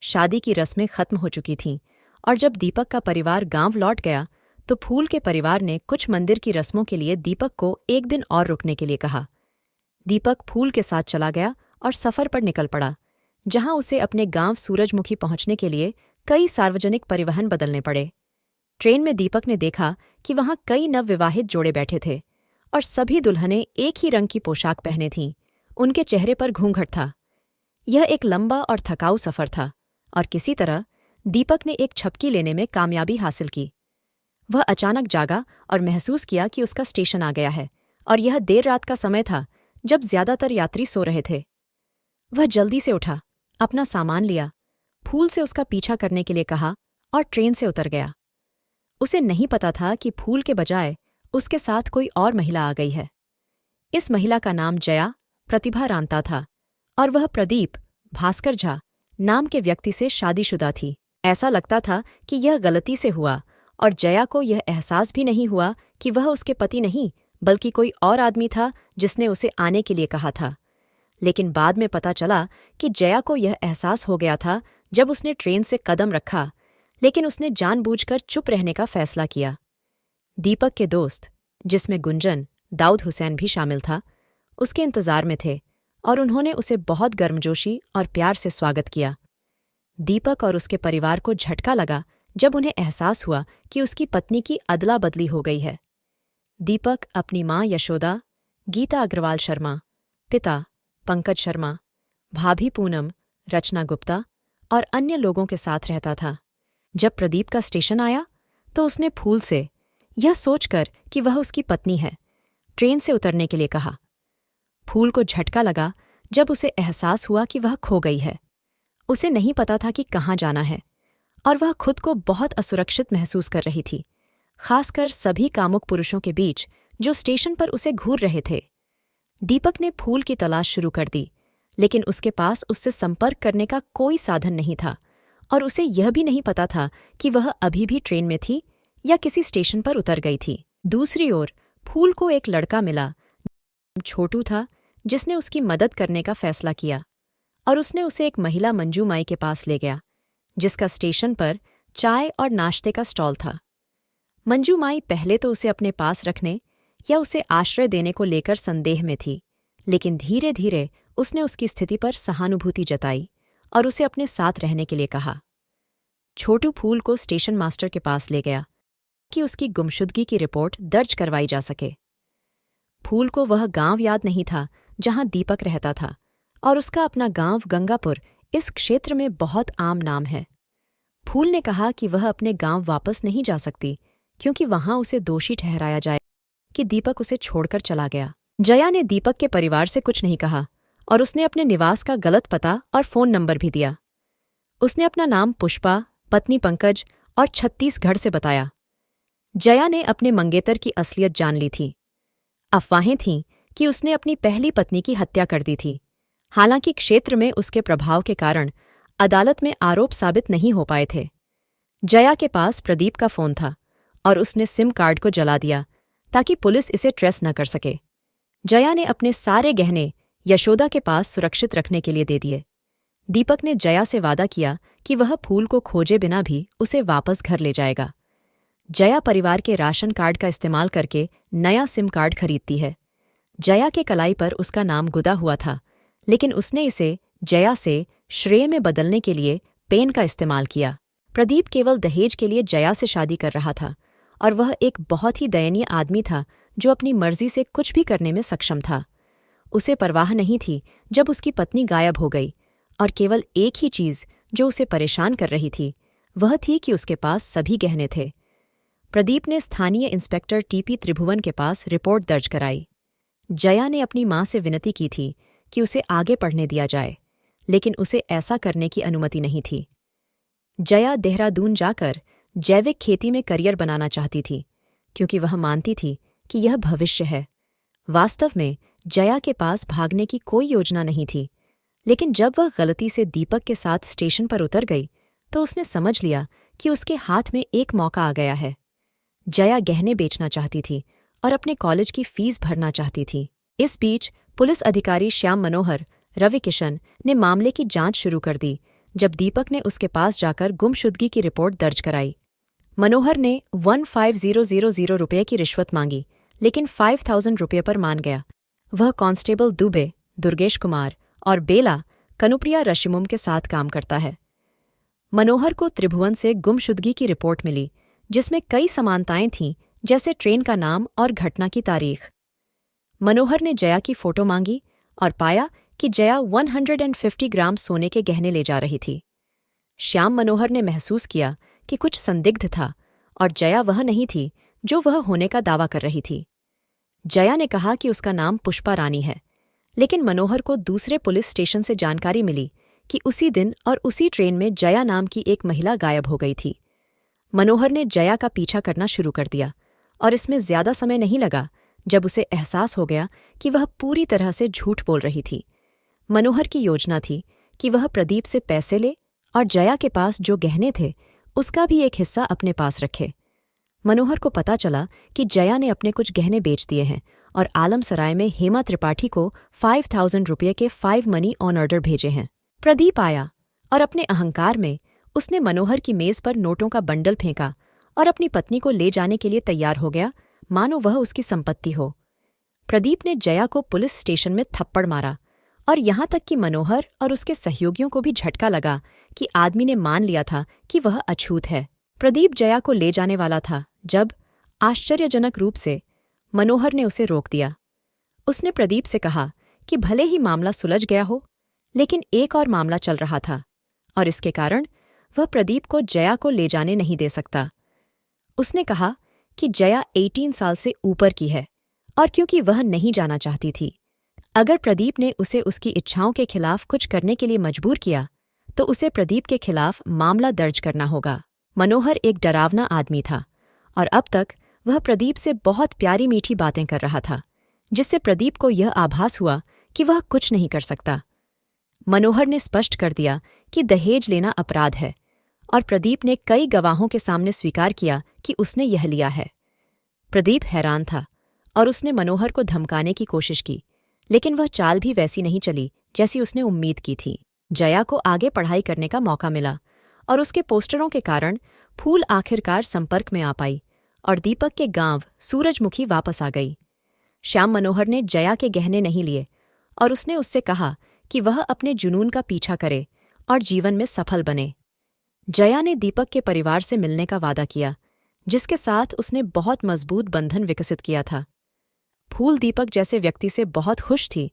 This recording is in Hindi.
शादी की रस्में खत्म हो चुकी थीं और जब दीपक का परिवार गांव लौट गया तो फूल के परिवार ने कुछ मंदिर की रस्मों के लिए दीपक को एक दिन और रुकने के लिए कहा। दीपक फूल के साथ चला गया और सफर पर निकल पड़ा, जहां उसे अपने गांव सूरजमुखी पहुंचने के लिए कई सार्वजनिक परिवहन बदलने पड़े। ट्रेन में दीपक ने देखा कि वहां कई नवविवाहित जोड़े बैठे थे और सभी दुल्हनें एक ही रंग की पोशाक पहने थीं। उनके चेहरे पर घूंघट था। यह एक लंबा और थकाऊ सफर था और किसी तरह दीपक ने एक झपकी लेने में कामयाबी हासिल की। वह अचानक जागा और महसूस किया कि उसका स्टेशन आ गया है और यह देर रात का समय था जब ज्यादातर यात्री सो रहे थे। वह जल्दी से उठा, अपना सामान लिया, फूल से उसका पीछा करने के लिए कहा और ट्रेन से उतर गया। उसे नहीं पता था कि फूल के बजाय उसके साथ कोई और महिला आ गई है। इस महिला का नाम जया प्रतिभा रांता था और वह प्रदीप भास्कर झा नाम के व्यक्ति से शादीशुदा थी। ऐसा लगता था कि यह गलती से हुआ और जया को यह एहसास भी नहीं हुआ कि वह उसके पति नहीं बल्कि कोई और आदमी था जिसने उसे आने के लिए कहा था। लेकिन बाद में पता चला कि जया को यह एहसास हो गया था जब उसने ट्रेन से कदम रखा, लेकिन उसने जानबूझकर चुप रहने का फैसला किया। दीपक के दोस्त, जिसमें गुंजन दाऊद हुसैन भी शामिल था, उसके इंतजार में थे और उन्होंने उसे बहुत गर्मजोशी और प्यार से स्वागत किया। दीपक और उसके परिवार को झटका लगा जब उन्हें एहसास हुआ कि उसकी पत्नी की अदला बदली हो गई है। दीपक अपनी माँ यशोदा, गीता अग्रवाल शर्मा, पिता पंकज शर्मा, भाभी पूनम, रचना गुप्ता और अन्य लोगों के साथ रहता था। जब प्रदीप का स्टेशन आया तो उसने फूल से, यह सोचकर कि वह उसकी पत्नी है, ट्रेन से उतरने के लिए कहा। फूल को झटका लगा जब उसे एहसास हुआ कि वह खो गई है। उसे नहीं पता था कि कहाँ जाना है और वह खुद को बहुत असुरक्षित महसूस कर रही थी, खासकर सभी कामुक पुरुषों के बीच जो स्टेशन पर उसे घूर रहे थे। दीपक ने फूल की तलाश शुरू कर दी, लेकिन उसके पास उससे संपर्क करने का कोई साधन नहीं था और उसे यह भी नहीं पता था कि वह अभी भी ट्रेन में थी या किसी स्टेशन पर उतर गई थी। दूसरी ओर फूल को एक लड़का मिला, छोटू था, जिसने उसकी मदद करने का फैसला किया और उसने उसे एक महिला मंजू माई के पास ले गया, जिसका स्टेशन पर चाय और नाश्ते का स्टॉल था। मंजू माई पहले तो उसे अपने पास रखने या उसे आश्रय देने को लेकर संदेह में थी, लेकिन धीरे धीरे उसने उसकी स्थिति पर सहानुभूति जताई और उसे अपने साथ रहने के लिए कहा। छोटू फूल को स्टेशन मास्टर के पास ले गया कि उसकी गुमशुदगी की रिपोर्ट दर्ज करवाई जा सके। फूल को वह गांव याद नहीं था जहां दीपक रहता था और उसका अपना गांव गंगापुर इस क्षेत्र में बहुत आम नाम है। फूल ने कहा कि वह अपने गांव वापस नहीं जा सकती क्योंकि वहां उसे दोषी ठहराया जाए कि दीपक उसे छोड़कर चला गया। जया ने दीपक के परिवार से कुछ नहीं कहा और उसने अपने निवास का गलत पता और फोन नंबर भी दिया। उसने अपना नाम पुष्पा, पत्नी पंकज और छत्तीसगढ़ से बताया। जया ने अपने मंगेतर की असलियत जान ली थी। अफवाहें थीं कि उसने अपनी पहली पत्नी की हत्या कर दी थी। हालांकि क्षेत्र में उसके प्रभाव के कारण अदालत में आरोप साबित नहीं हो पाए थे। जया के पास प्रदीप का फोन था और उसने सिम कार्ड को जला दिया ताकि पुलिस इसे ट्रेस न कर सके। जया ने अपने सारे गहने यशोदा के पास सुरक्षित रखने के लिए दे दिए। दीपक ने जया से वादा किया कि वह फूल को खोजे बिना भी उसे वापस घर ले जाएगा। जया परिवार के राशन कार्ड का इस्तेमाल करके नया सिम कार्ड खरीदती है। जया के कलाई पर उसका नाम गुदा हुआ था, लेकिन उसने इसे जया से श्रेय में बदलने के लिए पेन का इस्तेमाल किया। प्रदीप केवल दहेज के लिए जया से शादी कर रहा था और वह एक बहुत ही दयनीय आदमी था जो अपनी मर्जी से कुछ भी करने में सक्षम था। उसे परवाह नहीं थी जब उसकी पत्नी गायब हो गई और केवल एक ही चीज़ जो उसे परेशान कर रही थी वह थी कि उसके पास सभी गहने थे। प्रदीप ने स्थानीय इंस्पेक्टर टीपी त्रिभुवन के पास रिपोर्ट दर्ज कराई। जया ने अपनी मां से विनती की थी कि उसे आगे पढ़ने दिया जाए, लेकिन उसे ऐसा करने की अनुमति नहीं थी। जया देहरादून जाकर जैविक खेती में करियर बनाना चाहती थी क्योंकि वह मानती थी कि यह भविष्य है। वास्तव में जया के पास भागने की कोई योजना नहीं थी, लेकिन जब वह गलती से दीपक के साथ स्टेशन पर उतर गई तो उसने समझ लिया कि उसके हाथ में एक मौका आ गया है। जया गहने बेचना चाहती थी और अपने कॉलेज की फीस भरना चाहती थी। इस बीच पुलिस अधिकारी श्याम मनोहर रविकिशन ने मामले की जांच शुरू कर दी, जब दीपक ने उसके पास जाकर गुमशुदगी की रिपोर्ट दर्ज कराई। मनोहर ने 15,000 रुपये की रिश्वत मांगी, लेकिन 5,000 रुपये पर मान गया। वह कांस्टेबल दुबे, दुर्गेश कुमार और बेला कनुप्रिया रशिमुम के साथ काम करता है। मनोहर को त्रिभुवन से गुमशुदगी की रिपोर्ट मिली, जिसमें कई समानताएं थीं, जैसे ट्रेन का नाम और घटना की तारीख। मनोहर ने जया की फोटो मांगी और पाया कि जया 150 ग्राम सोने के गहने ले जा रही थी। श्याम मनोहर ने महसूस किया कि कुछ संदिग्ध था और जया वह नहीं थी जो वह होने का दावा कर रही थी। जया ने कहा कि उसका नाम पुष्पा रानी है, लेकिन मनोहर को दूसरे पुलिस स्टेशन से जानकारी मिली कि उसी दिन और उसी ट्रेन में जया नाम की एक महिला गायब हो गई थी। मनोहर ने जया का पीछा करना शुरू कर दिया और इसमें ज्यादा समय नहीं लगा जब उसे एहसास हो गया कि वह पूरी तरह से झूठ बोल रही थी। मनोहर की योजना थी कि वह प्रदीप से पैसे ले और जया के पास जो गहने थे उसका भी एक हिस्सा अपने पास रखे। मनोहर को पता चला कि जया ने अपने कुछ गहने बेच दिए हैं और आलमसराय में हेमा त्रिपाठी को 5,000 रुपये के 5 मनी ऑन ऑर्डर भेजे हैं। प्रदीप आया और अपने अहंकार में उसने मनोहर की मेज पर नोटों का बंडल फेंका और अपनी पत्नी को ले जाने के लिए तैयार हो गया, मानो वह उसकी संपत्ति हो। प्रदीप ने जया को पुलिस स्टेशन में थप्पड़ मारा और यहां तक कि मनोहर और उसके सहयोगियों को भी झटका लगा कि आदमी ने मान लिया था कि वह अछूत है। प्रदीप जया को ले जाने वाला था जब, आश्चर्यजनक रूप से, मनोहर ने उसे रोक दिया। उसने प्रदीप से कहा कि भले ही मामला सुलझ गया हो, लेकिन एक और मामला चल रहा था और इसके कारण वह प्रदीप को जया को ले जाने नहीं दे सकता। उसने कहा कि जया 18 साल से ऊपर की है और क्योंकि वह नहीं जाना चाहती थी, अगर प्रदीप ने उसे उसकी इच्छाओं के खिलाफ कुछ करने के लिए मजबूर किया तो उसे प्रदीप के खिलाफ मामला दर्ज करना होगा। मनोहर एक डरावना आदमी था और अब तक वह प्रदीप से बहुत प्यारी मीठी बातें कर रहा था, जिससे प्रदीप को यह आभास हुआ कि वह कुछ नहीं कर सकता। मनोहर ने स्पष्ट कर दिया कि दहेज लेना अपराध है और प्रदीप ने कई गवाहों के सामने स्वीकार किया कि उसने यह लिया है। प्रदीप हैरान था और उसने मनोहर को धमकाने की कोशिश की, लेकिन वह चाल भी वैसी नहीं चली जैसी उसने उम्मीद की थी। जया को आगे पढ़ाई करने का मौका मिला और उसके पोस्टरों के कारण फूल आखिरकार संपर्क में आ पाई और दीपक के गांव सूरजमुखी वापस आ गई। श्याम मनोहर ने जया के गहने नहीं लिए और उसने उससे कहा कि वह अपने जुनून का पीछा करे और जीवन में सफल बने। जया ने दीपक के परिवार से मिलने का वादा किया, जिसके साथ उसने बहुत मजबूत बंधन विकसित किया था। फूल दीपक जैसे व्यक्ति से बहुत खुश थी